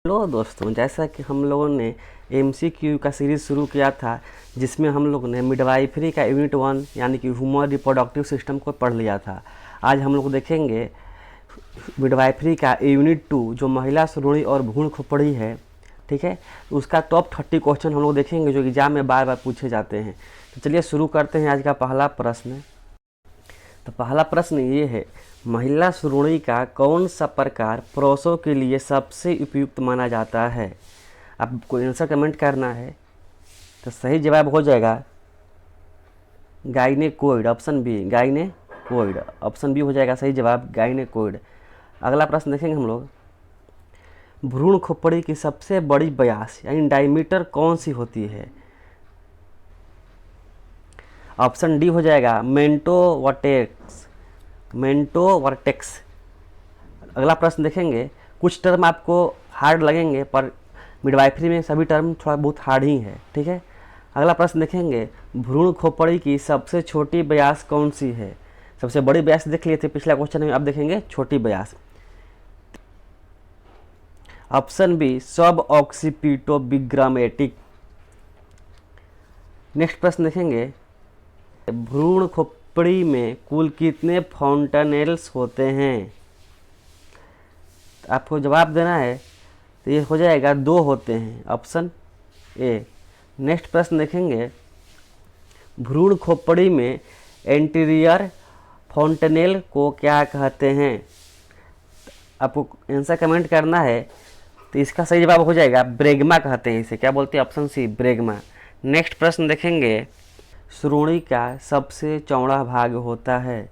Hello दोस्तों, जैसा कि हम लोगों ने एमसीक्यू का सीरीज़ शुरू किया था जिसमें हम लोग ने मिडवाइफरी का यूनिट 1 यानी कि ह्यूमन रिप्रोडक्टिव सिस्टम को पढ़ लिया था। आज हम लोग देखेंगे मिडवाइफरी का यूनिट 2 जो महिला श्रोणि और भ्रूण खोपड़ी है। ठीक है, उसका टॉप 30 क्वेश्चन हम लोग देखेंगे जो एग्जाम में बार बार पूछे जाते हैं। तो चलिए शुरू करते हैं आज का पहला प्रश्न। तो पहला प्रश्न ये है, महिला श्रोणि का कौन सा प्रकार प्रसव के लिए सबसे उपयुक्त माना जाता है। आपको आंसर कमेंट करना है। तो सही जवाब हो जाएगा गाइनेकोइड, ऑप्शन बी गाइनेकोइड, ऑप्शन बी हो जाएगा सही जवाब गाइनेकोइड। अगला प्रश्न देखेंगे हम लोग, भ्रूण खोपड़ी की सबसे बड़ी व्यास यानी डायमीटर कौन सी होती है। ऑप्शन डी हो जाएगा मेंटोवर्टेक्स। अगला प्रश्न देखेंगे, कुछ टर्म आपको हार्ड लगेंगे पर मिडवाइफरी में सभी टर्म थोड़ा बहुत हार्ड ही है। ठीक है, अगला प्रश्न देखेंगे, भ्रूण खोपड़ी की सबसे छोटी व्यास कौन सी है। सबसे बड़ी व्यास देख लिए थे पिछला क्वेश्चन में, अब देखेंगे छोटी व्यास। ऑप्शन बी सब ऑक्सीपिटोबिग्रामेटिक। नेक्स्ट प्रश्न देखेंगे, भ्रूण खोपड़ी में कुल कितने फॉन्टेनेल्स होते हैं। आपको जवाब देना है, तो ये हो जाएगा 2 होते हैं, ऑप्शन ए। नेक्स्ट प्रश्न देखेंगे, भ्रूण खोपड़ी में एंटीरियर फॉन्टेनेल को क्या कहते हैं। आपको आंसर कमेंट करना है। तो इसका सही जवाब हो जाएगा ब्रेगमा कहते हैं इसे। क्या बोलते हैं, ऑप्शन सी ब्रेगमा। नेक्स्ट प्रश्न देखेंगे, श्रोणि का सबसे चौड़ा भाग होता है।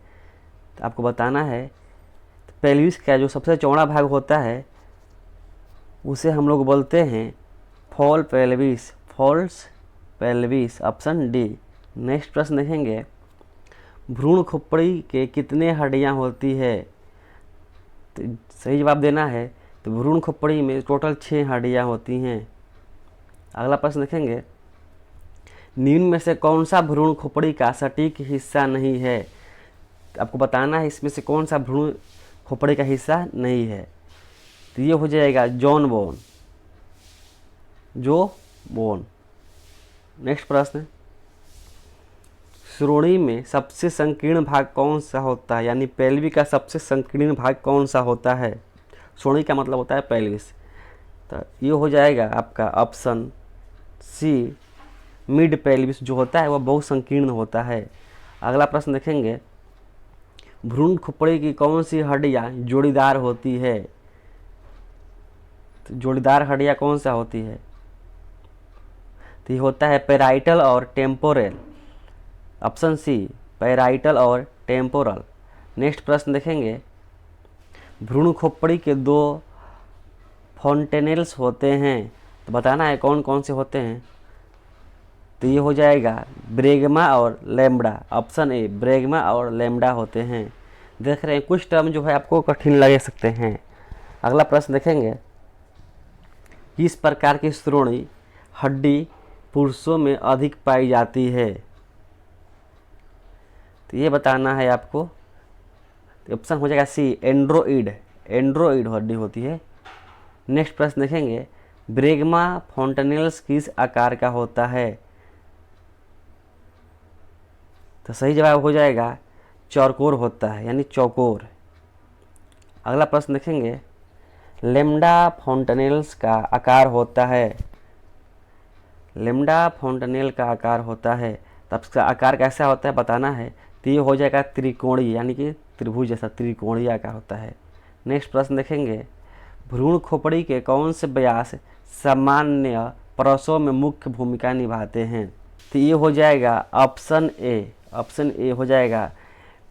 तो आपको बताना है, पेल्विस का जो सबसे चौड़ा भाग होता है उसे हम लोग बोलते हैं false pelvis, option D. Next प्रश्न देखेंगे, भ्रूण खोपड़ी के कितने हड्डियां होती है। तो सही जवाब देना है। तो भ्रूण खोपड़ी में टोटल 6 हड्डियां होती हैं। अगला प्रश्न देखेंगे, निम्न में से कौन सा भ्रूण खोपड़ी का सटीक हिस्सा नहीं है। तो आपको बताना है इसमें से कौन सा भ्रूण खोपड़ी का हिस्सा नहीं है। तो ये हो जाएगा जॉन बोन। नेक्स्ट प्रश्न, श्रोणि में सबसे संकीर्ण भाग कौन सा होता है, यानी पेल्वी का सबसे संकीर्ण भाग कौन सा होता है। श्रोणि का मतलब होता है पेल्विस। तो ये हो जाएगा आपका ऑप्शन सी मिड पेल्विस जो होता है वह बहुत संकीर्ण होता है। अगला प्रश्न देखेंगे, भ्रूण खोपड़ी की कौन सी हड्डियां जोड़ीदार होती है। तो जोड़ीदार हड्डियां कौन सा होती है। तो ये होता है पेराइटल और टेम्पोरल, ऑप्शन सी पेराइटल और टेम्पोरल। नेक्स्ट प्रश्न देखेंगे, भ्रूण खोपड़ी के 2 फॉन्टेनेल्स होते हैं। तो बताना है कौन कौन से होते हैं। तो ये हो जाएगा ब्रेगमा और लैम्ब्डा, ऑप्शन ए ब्रेगमा और लैम्ब्डा होते हैं। देख रहे हैं कुछ टर्म जो है आपको कठिन लगे सकते हैं। अगला प्रश्न देखेंगे, किस प्रकार की श्रोणि हड्डी पुरुषों में अधिक पाई जाती है। तो ये बताना है आपको। तो ऑप्शन हो जाएगा सी एंड्रोइड हड्डी होती है। नेक्स्ट प्रश्न देखेंगे, ब्रेगमा फॉन्टेनेल्स किस आकार का होता है। तो सही जवाब हो जाएगा चौकोर होता है, यानी चौकोर। अगला प्रश्न देखेंगे, लैम्ब्डा फॉन्टेनेल्स का आकार होता है। लैम्ब्डा फॉन्टेनेल का आकार होता है, तब इसका आकार कैसा होता है बताना है। तो ये हो जाएगा त्रिकोणीय, यानी कि त्रिभुज जैसा त्रिकोणीय आकार होता है। नेक्स्ट प्रश्न देखेंगे, भ्रूण खोपड़ी के कौन से व्यास सामान्य प्रसव में मुख्य भूमिका निभाते हैं। तो ये हो जाएगा ऑप्शन ए हो जाएगा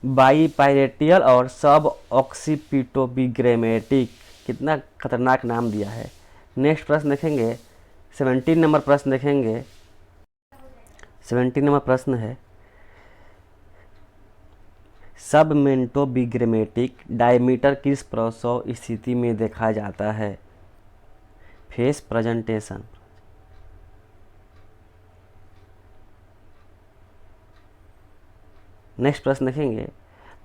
बाईपायरेटियल और सब ऑक्सीपिटोबिग्रामेटिक। कितना खतरनाक नाम दिया है। नेक्स्ट प्रश्न देखेंगे, 17 नंबर प्रश्न देखेंगे। 17 नंबर प्रश्न है, सबमेंटोबिग्रामेटिक डायमीटर किस प्रसव स्थिति में देखा जाता है। Face presentation. नेक्स्ट प्रश्न देखेंगे,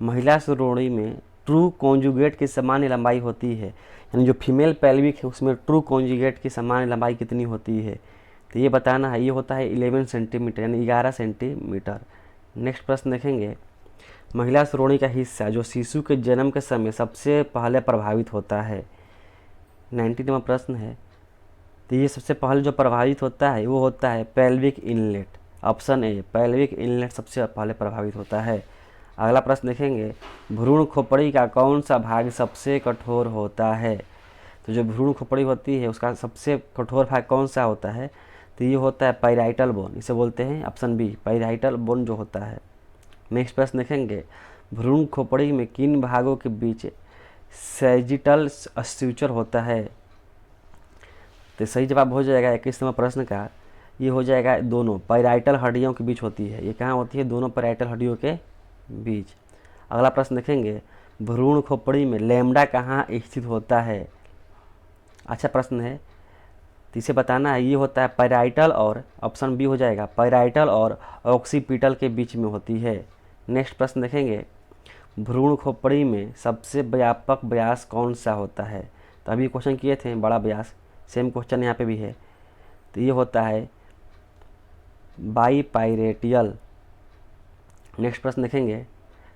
महिला श्रोणि में ट्रू कॉन्जुगेट की सामान्य लंबाई होती है, यानी जो फीमेल पेल्विक है उसमें ट्रू कॉन्जुगेट की सामान्य लंबाई कितनी होती है, तो ये बताना है। ये होता है 11 सेंटीमीटर यानी 11 सेंटीमीटर। नेक्स्ट प्रश्न देखेंगे, महिला श्रोणि का हिस्सा जो शिशु के जन्म के समय सबसे पहले प्रभावित होता है। 19वां प्रश्न है, तो ये सबसे पहले जो प्रभावित होता है वो होता है pelvic inlet. Option A, pelvic inlet सबसे पहले प्रभावित होता है। अगला प्रश्न देखेंगे, भ्रूण खोपड़ी का कौन सा भाग सबसे कठोर होता है। तो जो भ्रूण खोपड़ी होती है उसका सबसे कठोर भाग कौन सा होता है, तो ये होता है पैराइटल बोन, इसे बोलते हैं ऑप्शन बी, पैराइटल बोन जो होता है। नेक्स्ट प्रश्न देखेंगे, भ्रूण खोपड़ी में किन भागों के बीच सैजिटल स्ट्रक्चर होता है। तो सही जवाब हो जाएगा 21वां प्रश्न का, ये हो जाएगा दोनों पैराइटल हड्डियों के बीच होती है। ये कहाँ होती है, दोनों पैराइटल हड्डियों के बीच। अगला प्रश्न देखेंगे, भ्रूण खोपड़ी में लैम्डा कहाँ स्थित होता है। अच्छा प्रश्न है, तो इसे बताना है। ये होता है पैराइटल और, ऑप्शन बी हो जाएगा, पैराइटल और ऑक्सीपिटल के बीच में होती है। नेक्स्ट प्रश्न देखेंगे, भ्रूण खोपड़ी में सबसे व्यापक व्यास कौन सा होता है। तो अभी क्वेश्चन किए थे बड़ा व्यास, सेम क्वेश्चन यहाँ पे भी है। तो ये होता है बाईपायरेटियल। नेक्स्ट प्रश्न देखेंगे,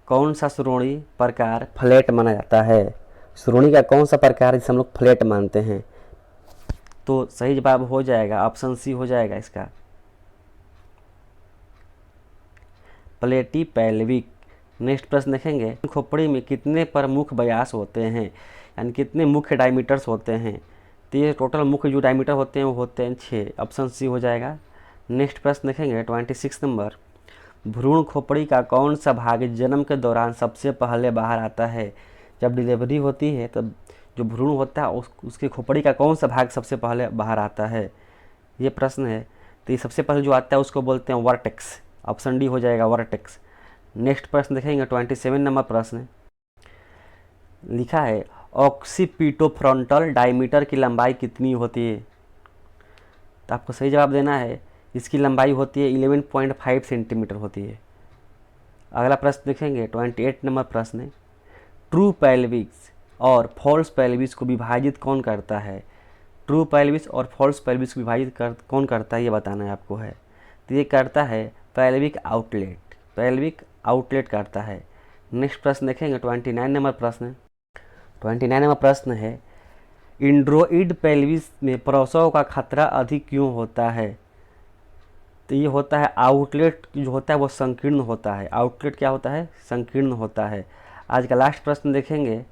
कौन सा श्रोणि प्रकार फ्लैट माना जाता है। श्रोणि का कौन सा प्रकार जिसे हम लोग फ्लैट मानते हैं, तो सही जवाब हो जाएगा ऑप्शन सी हो जाएगा इसका, प्लेटीपैल्विक। नेक्स्ट प्रश्न देखेंगे, खोपड़ी में कितने प्रमुख व्यास होते हैं, यानी कितने मुख्य डायमीटर्स होते हैं। तो ये टोटल मुख्य जो डायमीटर होते हैं वो होते हैं 6, ऑप्शन सी हो जाएगा। नेक्स्ट प्रश्न देखेंगे 26 नंबर, भ्रूण खोपड़ी का कौन सा भाग जन्म के दौरान सबसे पहले बाहर आता है। जब डिलीवरी होती है तब जो भ्रूण होता है उसकी खोपड़ी का कौन सा भाग सबसे पहले बाहर आता है, ये प्रश्न है। तो ये सबसे पहले जो आता है उसको बोलते हैं वर्टेक्स, ऑप्शन डी हो जाएगा वर्टेक्स। नेक्स्ट प्रश्न देखेंगे 27 नंबर प्रश्न, लिखा है ऑक्सीपिटोफ्रंटल डायमीटर की लंबाई कितनी होती है। तो आपको सही जवाब देना है, इसकी लंबाई होती है 11.5 सेंटीमीटर होती है। अगला प्रश्न देखेंगे 28 नंबर प्रश्न, ट्रू पेल्विस और फॉल्स पेल्विस को विभाजित कौन करता है। ट्रू पेल्विस और फॉल्स पेल्विस को विभाजित कौन करता है ये बताना है आपको है। तो ये करता है पेल्विक आउटलेट, पेल्विक आउटलेट करता है। नेक्स्ट प्रश्न देखेंगे 29 नंबर प्रश्न, 29 नंबर प्रश्न है, इंड्रोइड पेल्विस में प्रसव का खतरा अधिक क्यों होता है। तो ये होता है आउटलेट जो होता है वो संकीर्ण होता है। आउटलेट क्या होता है, संकीर्ण होता है। आज का लास्ट प्रश्न देखेंगे,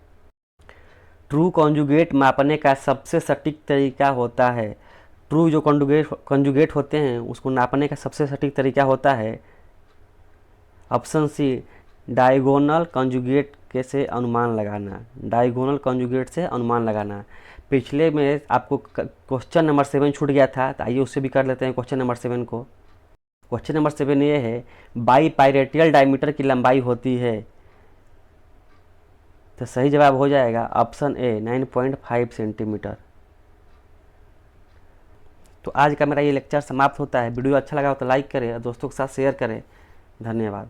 ट्रू कॉन्जुगेट मापने का सबसे सटीक तरीका होता है। ट्रू जो कॉन्जुगेट होते हैं उसको नापने का सबसे सटीक तरीका होता है, ऑप्शन सी, डायगोनल कॉन्जुगेट के से अनुमान लगाना, डायगोनल कॉन्जुगेट से अनुमान लगाना। पिछले में आपको क्वेश्चन नंबर 7 छूट गया था, तो आइए उससे भी कर लेते हैं क्वेश्चन नंबर 7 को। क्वेश्चन नंबर 7 ये है, बाईपायरेटियल डायमीटर की लंबाई होती है। तो सही जवाब हो जाएगा ऑप्शन ए 9.5 सेंटीमीटर। तो आज का मेरा ये लेक्चर समाप्त होता है। वीडियो अच्छा लगा हो तो लाइक करें और दोस्तों के साथ शेयर करें। धन्यवाद।